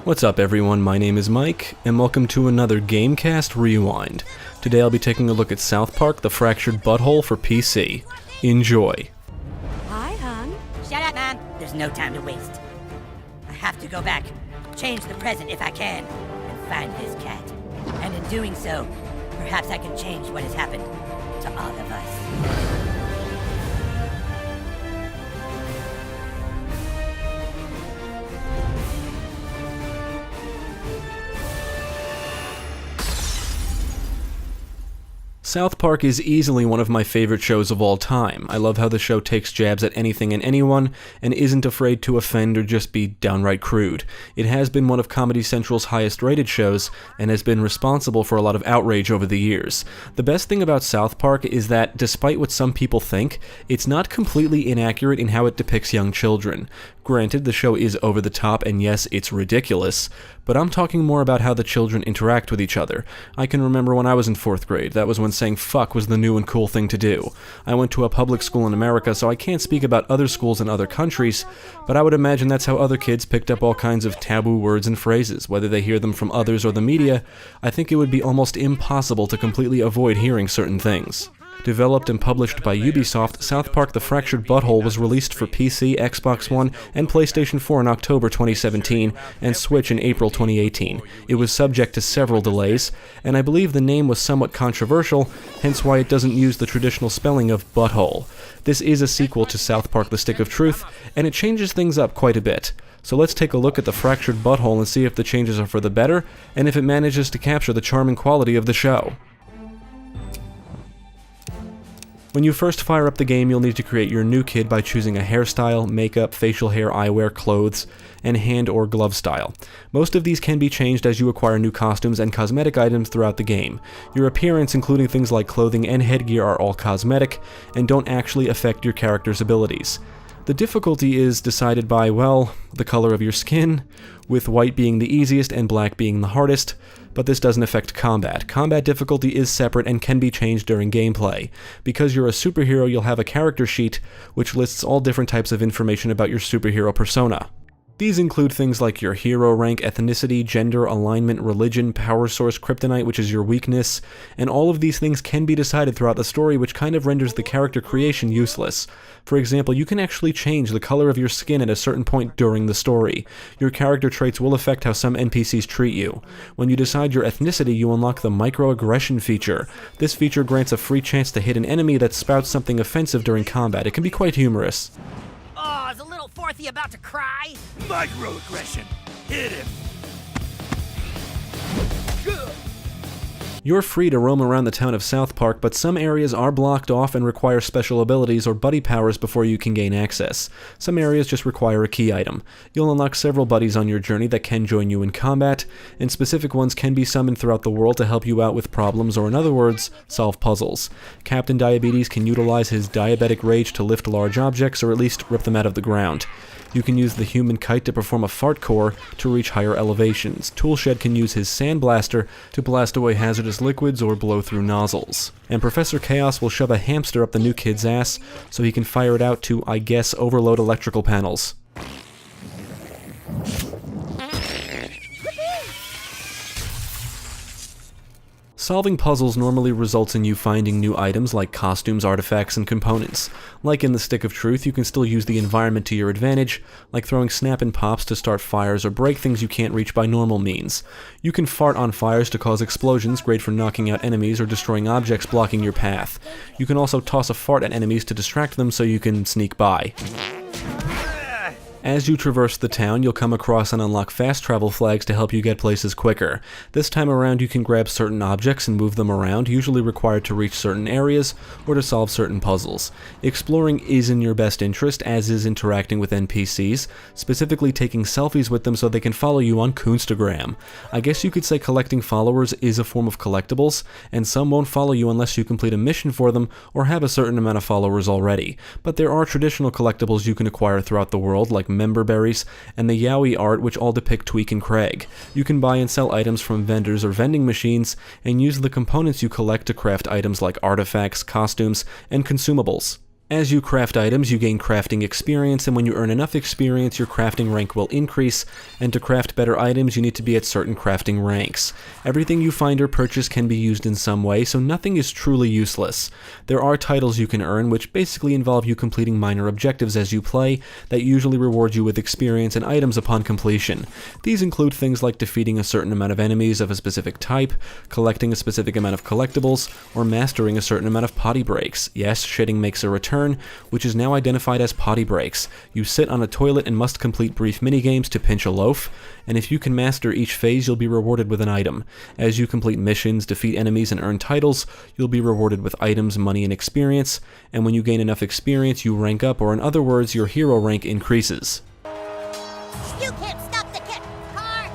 What's up everyone, my name is Mike, and welcome to another GameCast Rewind. Today I'll be taking a look at South Park: The Fractured Butthole for PC. Enjoy. Hi, hon. Shut up, Mom. There's no time to waste. I have to go back, change the present if I can, and find this cat. And in doing so, perhaps I can change what has happened to all of us. South Park is easily one of my favorite shows of all time. I love how the show takes jabs at anything and anyone, and isn't afraid to offend or just be downright crude. It has been one of Comedy Central's highest rated shows, and has been responsible for a lot of outrage over the years. The best thing about South Park is that, despite what some people think, it's not completely inaccurate in how it depicts young children. Granted, the show is over the top, and yes, it's ridiculous, but I'm talking more about how the children interact with each other. I can remember when I was in 4th grade, that was when saying fuck was the new and cool thing to do. I went to a public school in America, so I can't speak about other schools in other countries, but I would imagine that's how other kids picked up all kinds of taboo words and phrases. Whether they hear them from others or the media, I think it would be almost impossible to completely avoid hearing certain things. Developed and published by Ubisoft, South Park: The Fractured Butthole was released for PC, Xbox One, and PlayStation 4 in October 2017, and Switch in April 2018. It was subject to several delays, and I believe the name was somewhat controversial, hence why it doesn't use the traditional spelling of butthole. This is a sequel to South Park: The Stick of Truth, and it changes things up quite a bit. So let's take a look at The Fractured Butthole and see if the changes are for the better, and if it manages to capture the charming quality of the show. When you first fire up the game, you'll need to create your new kid by choosing a hairstyle, makeup, facial hair, eyewear, clothes, and hand or glove style. Most of these can be changed as you acquire new costumes and cosmetic items throughout the game. Your appearance, including things like clothing and headgear, are all cosmetic, and don't actually affect your character's abilities. The difficulty is decided by, well, the color of your skin, with white being the easiest and black being the hardest, but this doesn't affect combat. Combat difficulty is separate and can be changed during gameplay. Because you're a superhero, you'll have a character sheet, which lists all different types of information about your superhero persona. These include things like your hero rank, ethnicity, gender, alignment, religion, power source, kryptonite, which is your weakness, and all of these things can be decided throughout the story, which kind of renders the character creation useless. For example, you can actually change the color of your skin at a certain point during the story. Your character traits will affect how some NPCs treat you. When you decide your ethnicity, you unlock the microaggression feature. This feature grants a free chance to hit an enemy that spouts something offensive during combat. It can be quite humorous. Oh, is a little fourthy about to cry? Microaggression. Hit him. You're free to roam around the town of South Park, but some areas are blocked off and require special abilities or buddy powers before you can gain access. Some areas just require a key item. You'll unlock several buddies on your journey that can join you in combat, and specific ones can be summoned throughout the world to help you out with problems, or in other words, solve puzzles. Captain Diabetes can utilize his diabetic rage to lift large objects, or at least rip them out of the ground. You can use the human kite to perform a fart core to reach higher elevations. Toolshed can use his sandblaster to blast away hazardous liquids or blow through nozzles. And Professor Chaos will shove a hamster up the new kid's ass so he can fire it out to, I guess, overload electrical panels. Solving puzzles normally results in you finding new items like costumes, artifacts, and components. Like in the Stick of Truth, you can still use the environment to your advantage, like throwing snap and pops to start fires or break things you can't reach by normal means. You can fart on fires to cause explosions, great for knocking out enemies or destroying objects blocking your path. You can also toss a fart at enemies to distract them so you can sneak by. As you traverse the town, you'll come across and unlock fast travel flags to help you get places quicker. This time around, you can grab certain objects and move them around, usually required to reach certain areas or to solve certain puzzles. Exploring is in your best interest, as is interacting with NPCs, specifically taking selfies with them so they can follow you on Coonstagram. I guess you could say collecting followers is a form of collectibles, and some won't follow you unless you complete a mission for them or have a certain amount of followers already. But there are traditional collectibles you can acquire throughout the world, like member berries, and the Yowie art, which all depict Tweak and Craig. You can buy and sell items from vendors or vending machines, and use the components you collect to craft items like artifacts, costumes, and consumables. As you craft items, you gain crafting experience, and when you earn enough experience, your crafting rank will increase, and to craft better items, you need to be at certain crafting ranks. Everything you find or purchase can be used in some way, so nothing is truly useless. There are titles you can earn, which basically involve you completing minor objectives as you play, that usually reward you with experience and items upon completion. These include things like defeating a certain amount of enemies of a specific type, collecting a specific amount of collectibles, or mastering a certain amount of potty breaks. Yes, shitting makes a return, which is now identified as potty breaks. You sit on a toilet and must complete brief minigames to pinch a loaf, and if you can master each phase, you'll be rewarded with an item. As you complete missions, defeat enemies, and earn titles, you'll be rewarded with items, money, and experience, and when you gain enough experience, you rank up, or in other words, your hero rank increases. You can't stop the kid! Car!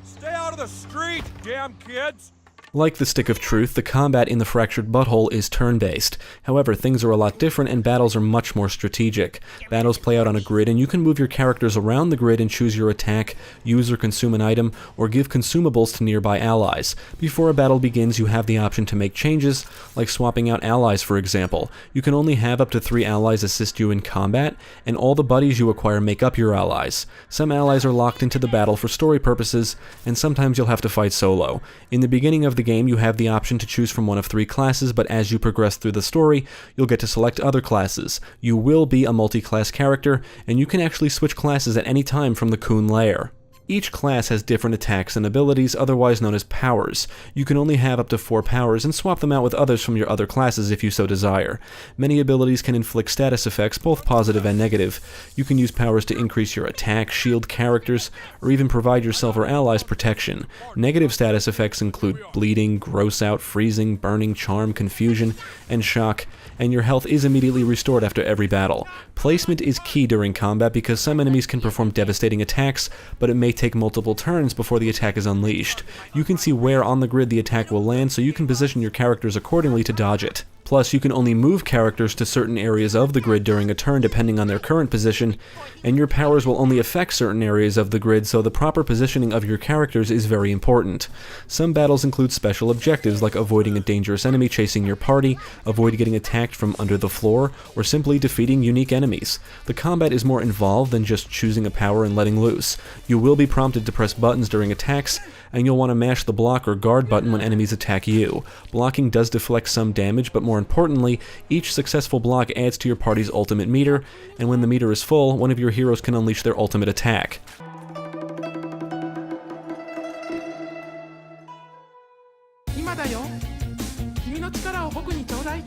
Stay out of the street, damn kids! Like the Stick of Truth, the combat in the Fractured Butthole is turn-based. However, things are a lot different and battles are much more strategic. Battles play out on a grid and you can move your characters around the grid and choose your attack, use or consume an item, or give consumables to nearby allies. Before a battle begins, you have the option to make changes, like swapping out allies for example. You can only have up to 3 allies assist you in combat, and all the buddies you acquire make up your allies. Some allies are locked into the battle for story purposes, and sometimes you'll have to fight solo. In the beginning of the game, you have the option to choose from one of 3 classes, but as you progress through the story, you'll get to select other classes. You will be a multi-class character, and you can actually switch classes at any time from the Coon lair. Each class has different attacks and abilities, otherwise known as powers. You can only have up to 4 powers and swap them out with others from your other classes if you so desire. Many abilities can inflict status effects, both positive and negative. You can use powers to increase your attack, shield characters, or even provide yourself or allies protection. Negative status effects include bleeding, gross out, freezing, burning, charm, confusion, and shock, and your health is immediately restored after every battle. Placement is key during combat because some enemies can perform devastating attacks, but it may take multiple turns before the attack is unleashed. You can see where on the grid the attack will land, so you can position your characters accordingly to dodge it. Plus, you can only move characters to certain areas of the grid during a turn depending on their current position, and your powers will only affect certain areas of the grid, so the proper positioning of your characters is very important. Some battles include special objectives like avoiding a dangerous enemy chasing your party, avoid getting attacked from under the floor, or simply defeating unique enemies. The combat is more involved than just choosing a power and letting loose. You will be prompted to press buttons during attacks, and you'll want to mash the block or guard button when enemies attack you. Blocking does deflect some damage, but more importantly, each successful block adds to your party's ultimate meter, and when the meter is full, one of your heroes can unleash their ultimate attack. 今だよ。君の力を僕にちょうだい。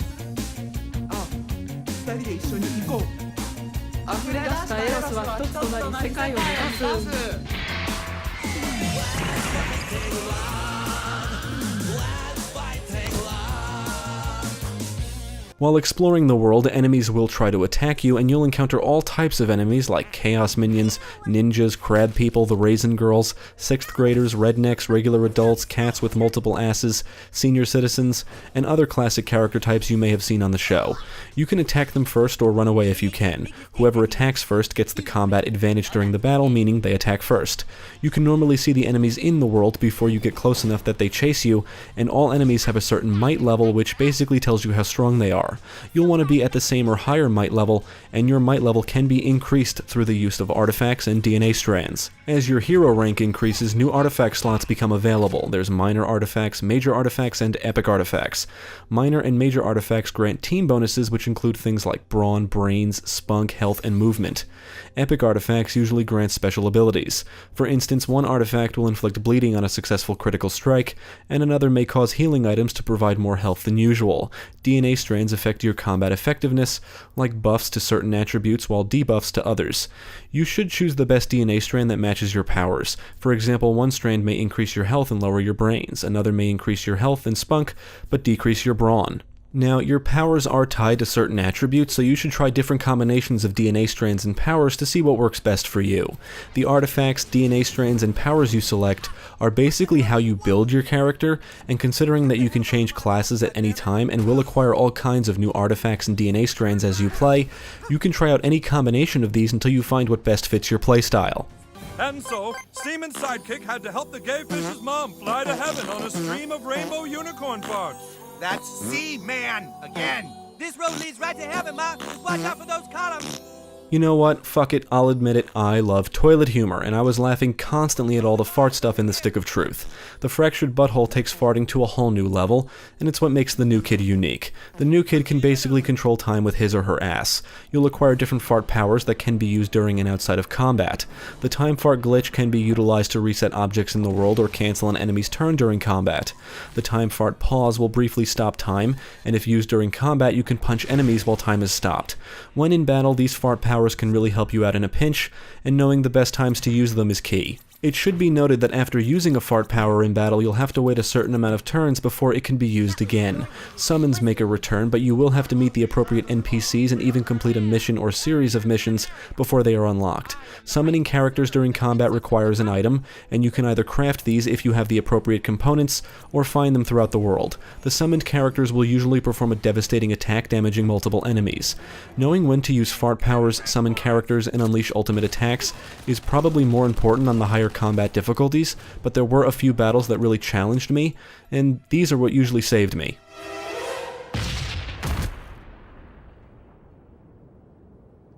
あ、二人で一緒に行こう。溢れ出したエロスは一つとなり世界を目指す。While exploring the world, enemies will try to attack you, and you'll encounter all types of enemies like chaos minions, ninjas, crab people, the raisin girls, 6th graders, rednecks, regular adults, cats with multiple asses, senior citizens, and other classic character types you may have seen on the show. You can attack them first or run away if you can. Whoever attacks first gets the combat advantage during the battle, meaning they attack first. You can normally see the enemies in the world before you get close enough that they chase you, and all enemies have a certain might level, which basically tells you how strong they are. You'll want to be at the same or higher might level, and your might level can be increased through the use of artifacts and DNA strands. As your hero rank increases, new artifact slots become available. There's minor artifacts, major artifacts, and epic artifacts. Minor and major artifacts grant team bonuses, which include things like brawn, brains, spunk, health, and movement. Epic artifacts usually grant special abilities. For instance, one artifact will inflict bleeding on a successful critical strike, and another may cause healing items to provide more health than usual. DNA strands affect your combat effectiveness, like buffs to certain attributes while debuffs to others. You should choose the best DNA strand that matches your powers. For example, one strand may increase your health and lower your brains, another may increase your health and spunk, but decrease your brawn. Now, your powers are tied to certain attributes, so you should try different combinations of DNA strands and powers to see what works best for you. The artifacts, DNA strands, and powers you select are basically how you build your character, and considering that you can change classes at any time and will acquire all kinds of new artifacts and DNA strands as you play, you can try out any combination of these until you find what best fits your playstyle. And so, Seaman's sidekick had to help the gay fish's mom fly to heaven on a stream of rainbow unicorn parts. That's Seaman again. This road leads right to heaven, Ma. Just watch out for those columns. You know what? Fuck it, I'll admit it, I love toilet humor, and I was laughing constantly at all the fart stuff in The Stick of Truth. The fractured butthole takes farting to a whole new level, and it's what makes the new kid unique. The new kid can basically control time with his or her ass. You'll acquire different fart powers that can be used during and outside of combat. The time fart glitch can be utilized to reset objects in the world or cancel an enemy's turn during combat. The time fart pause will briefly stop time, and if used during combat, you can punch enemies while time is stopped. When in battle, these fart powers can really help you out in a pinch, and knowing the best times to use them is key. It should be noted that after using a fart power in battle, you'll have to wait a certain amount of turns before it can be used again. Summons make a return, but you will have to meet the appropriate NPCs and even complete a mission or series of missions before they are unlocked. Summoning characters during combat requires an item, and you can either craft these if you have the appropriate components, or find them throughout the world. The summoned characters will usually perform a devastating attack, damaging multiple enemies. Knowing when to use fart powers, summon characters, and unleash ultimate attacks is probably more important on the higher combat difficulties, but there were a few battles that really challenged me, and these are what usually saved me.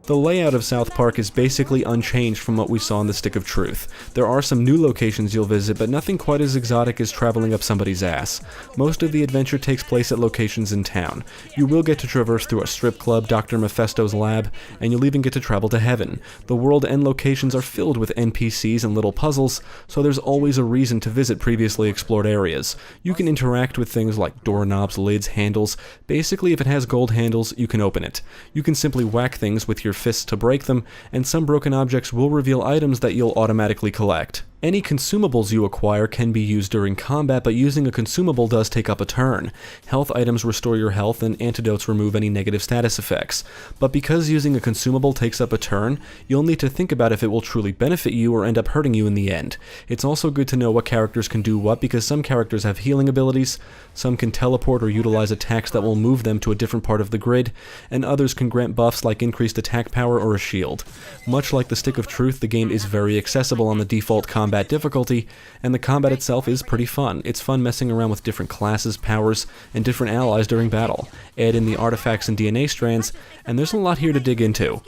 The layout of South Park is basically unchanged from what we saw in The Stick of Truth. There are some new locations you'll visit, but nothing quite as exotic as traveling up somebody's ass. Most of the adventure takes place at locations in town. You will get to traverse through a strip club, Dr. Mephisto's lab, and you'll even get to travel to heaven. The world and locations are filled with NPCs and little puzzles, so there's always a reason to visit previously explored areas. You can interact with things like doorknobs, lids, handles. Basically, if it has gold handles, you can open it. You can simply whack things with your fists to break them, and some broken objects will reveal items that you'll automatically collect. Any consumables you acquire can be used during combat, but using a consumable does take up a turn. Health items restore your health, and antidotes remove any negative status effects. But because using a consumable takes up a turn, you'll need to think about if it will truly benefit you or end up hurting you in the end. It's also good to know what characters can do what, because some characters have healing abilities, some can teleport or utilize attacks that will move them to a different part of the grid, and others can grant buffs like increased attack power or a shield. Much like The Stick of Truth, the game is very accessible on the default combat difficulty, and the combat itself is pretty fun. It's fun messing around with different classes, powers, and different allies during battle. Add in the artifacts and DNA strands, and there's a lot here to dig into.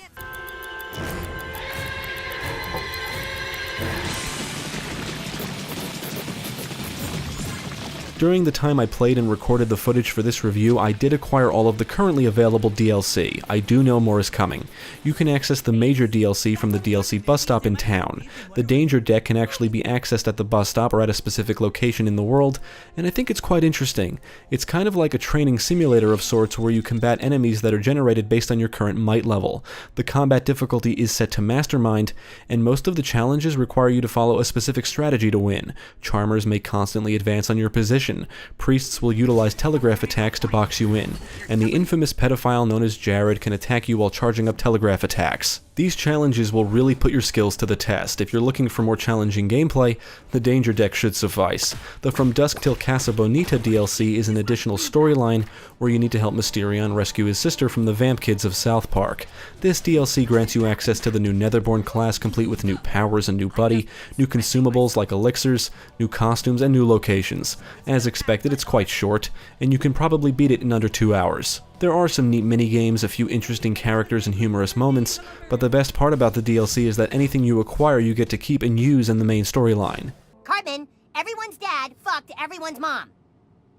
During the time I played and recorded the footage for this review, I did acquire all of the currently available DLC. I do know more is coming. You can access the major DLC from the DLC bus stop in town. The Danger Deck can actually be accessed at the bus stop or at a specific location in the world, and I think it's quite interesting. It's kind of like a training simulator of sorts where you combat enemies that are generated based on your current might level. The combat difficulty is set to Mastermind, and most of the challenges require you to follow a specific strategy to win. Charmers may constantly advance on your position. Priests will utilize telegraph attacks to box you in, and the infamous pedophile known as Jared can attack you while charging up telegraph attacks. These challenges will really put your skills to the test. If you're looking for more challenging gameplay, the Danger Deck should suffice. The From Dusk Till Casa Bonita DLC is an additional storyline where you need to help Mysterion rescue his sister from the vamp kids of South Park. This DLC grants you access to the new Netherborn class, complete with new powers and new buddy, new consumables like elixirs, new costumes, and new locations. As expected, it's quite short, and you can probably beat it in under 2 hours. There are some neat minigames, a few interesting characters, and humorous moments, but the best part about the DLC is that anything you acquire you get to keep and use in the main storyline. Cartman, everyone's dad fucked everyone's mom.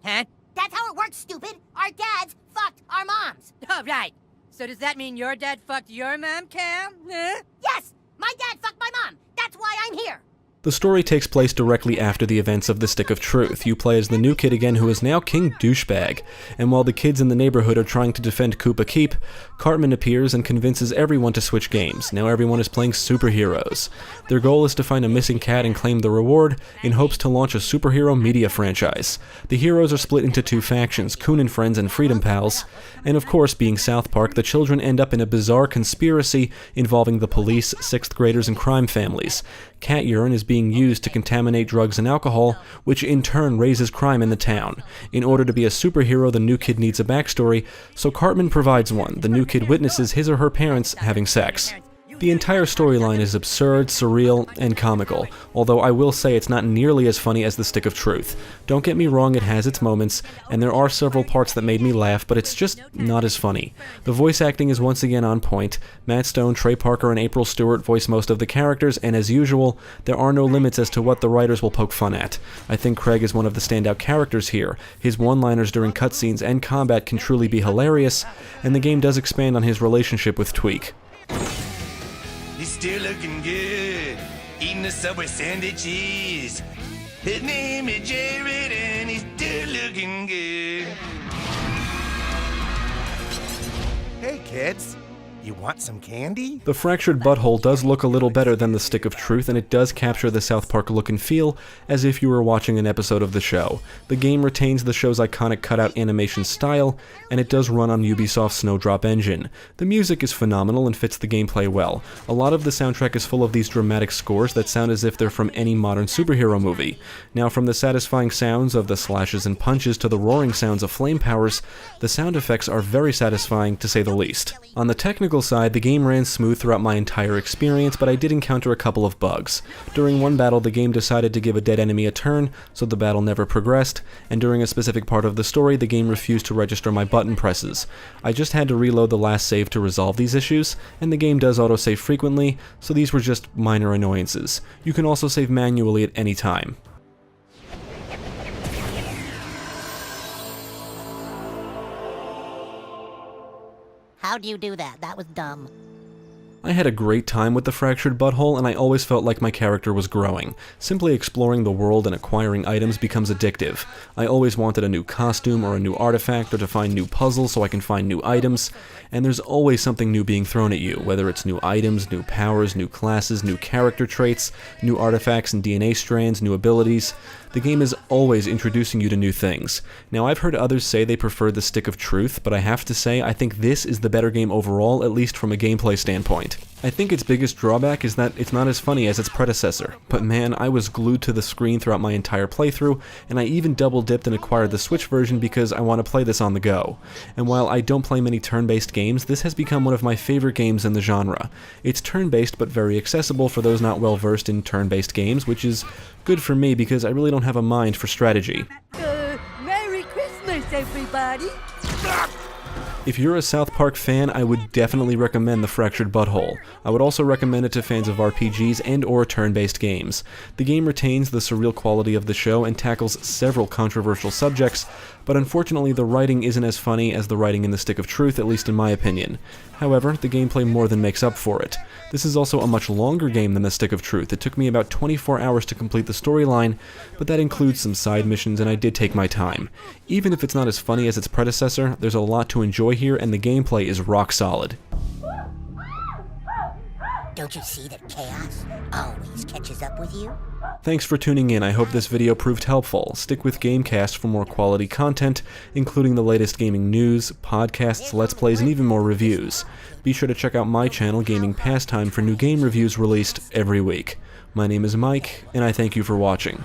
Huh? That's how it works, stupid. Our dads fucked our moms. Oh, right. So does that mean your dad fucked your mom, Cam? Huh? Yes, my dad fucked my mom. That's why I'm here. The story takes place directly after the events of The Stick of Truth. You play as the new kid again, who is now King Douchebag, and while the kids in the neighborhood are trying to defend Koopa Keep, Cartman appears and convinces everyone to switch games. Now everyone is playing superheroes. Their goal is to find a missing cat and claim the reward, in hopes to launch a superhero media franchise. The heroes are split into two factions, Coon and Friends and Freedom Pals, and of course, being South Park, the children end up in a bizarre conspiracy involving the police, 6th graders, and crime families. Cat urine is being used to contaminate drugs and alcohol, which in turn raises crime in the town. In order to be a superhero, the new kid needs a backstory, so Cartman provides one. The new kid witnesses his or her parents having sex. The entire storyline is absurd, surreal, and comical, although I will say it's not nearly as funny as The Stick of Truth. Don't get me wrong, it has its moments, and there are several parts that made me laugh, but it's just not as funny. The voice acting is once again on point. Matt Stone, Trey Parker, and April Stewart voice most of the characters, and as usual, there are no limits as to what the writers will poke fun at. I think Craig is one of the standout characters here. His one-liners during cutscenes and combat can truly be hilarious, and the game does expand on his relationship with Tweak. He's still looking good, eating the Subway sandwiches. His name is Jared and he's still looking good. Hey, kids. You want some candy? The Fractured Butthole does look a little better than The Stick of Truth, and it does capture the South Park look and feel as if you were watching an episode of the show. The game retains the show's iconic cutout animation style, and it does run on Ubisoft's Snowdrop engine. The music is phenomenal and fits the gameplay well. A lot of the soundtrack is full of these dramatic scores that sound as if they're from any modern superhero movie. Now, from the satisfying sounds of the slashes and punches to the roaring sounds of flame powers, the sound effects are very satisfying to say the least. On the technical side, the game ran smooth throughout my entire experience, but I did encounter a couple of bugs. During one battle, the game decided to give a dead enemy a turn, so the battle never progressed, and during a specific part of the story, the game refused to register my button presses. I just had to reload the last save to resolve these issues, and the game does autosave frequently, so these were just minor annoyances. You can also save manually at any time. How'd you do that? That was dumb. I had a great time with the Fractured Butthole, and I always felt like my character was growing. Simply exploring the world and acquiring items becomes addictive. I always wanted a new costume or a new artifact or to find new puzzles so I can find new items, and there's always something new being thrown at you, whether it's new items, new powers, new classes, new character traits, new artifacts and DNA strands, new abilities. The game is always introducing you to new things. Now, I've heard others say they prefer The Stick of Truth, but I have to say I think this is the better game overall, at least from a gameplay standpoint. I think its biggest drawback is that it's not as funny as its predecessor, but man, I was glued to the screen throughout my entire playthrough, and I even double-dipped and acquired the Switch version because I want to play this on the go. And while I don't play many turn-based games, this has become one of my favorite games in the genre. It's turn-based but very accessible for those not well-versed in turn-based games, which is good for me because I really don't have a mind for strategy. Merry Christmas, everybody! If you're a South Park fan, I would definitely recommend The Fractured Butthole. I would also recommend it to fans of RPGs and/or turn-based games. The game retains the surreal quality of the show and tackles several controversial subjects, but unfortunately the writing isn't as funny as the writing in The Stick of Truth, at least in my opinion. However, the gameplay more than makes up for it. This is also a much longer game than The Stick of Truth. It took me about 24 hours to complete the storyline, but that includes some side missions and I did take my time. Even if it's not as funny as its predecessor, there's a lot to enjoy here and the gameplay is rock solid. Don't you see that chaos always catches up with you? Thanks for tuning in. I hope this video proved helpful. Stick with GameCast for more quality content, including the latest gaming news, podcasts, let's plays, and even more reviews. Be sure to check out my channel, Gaming Pastime, for new game reviews released every week. My name is Mike, and I thank you for watching.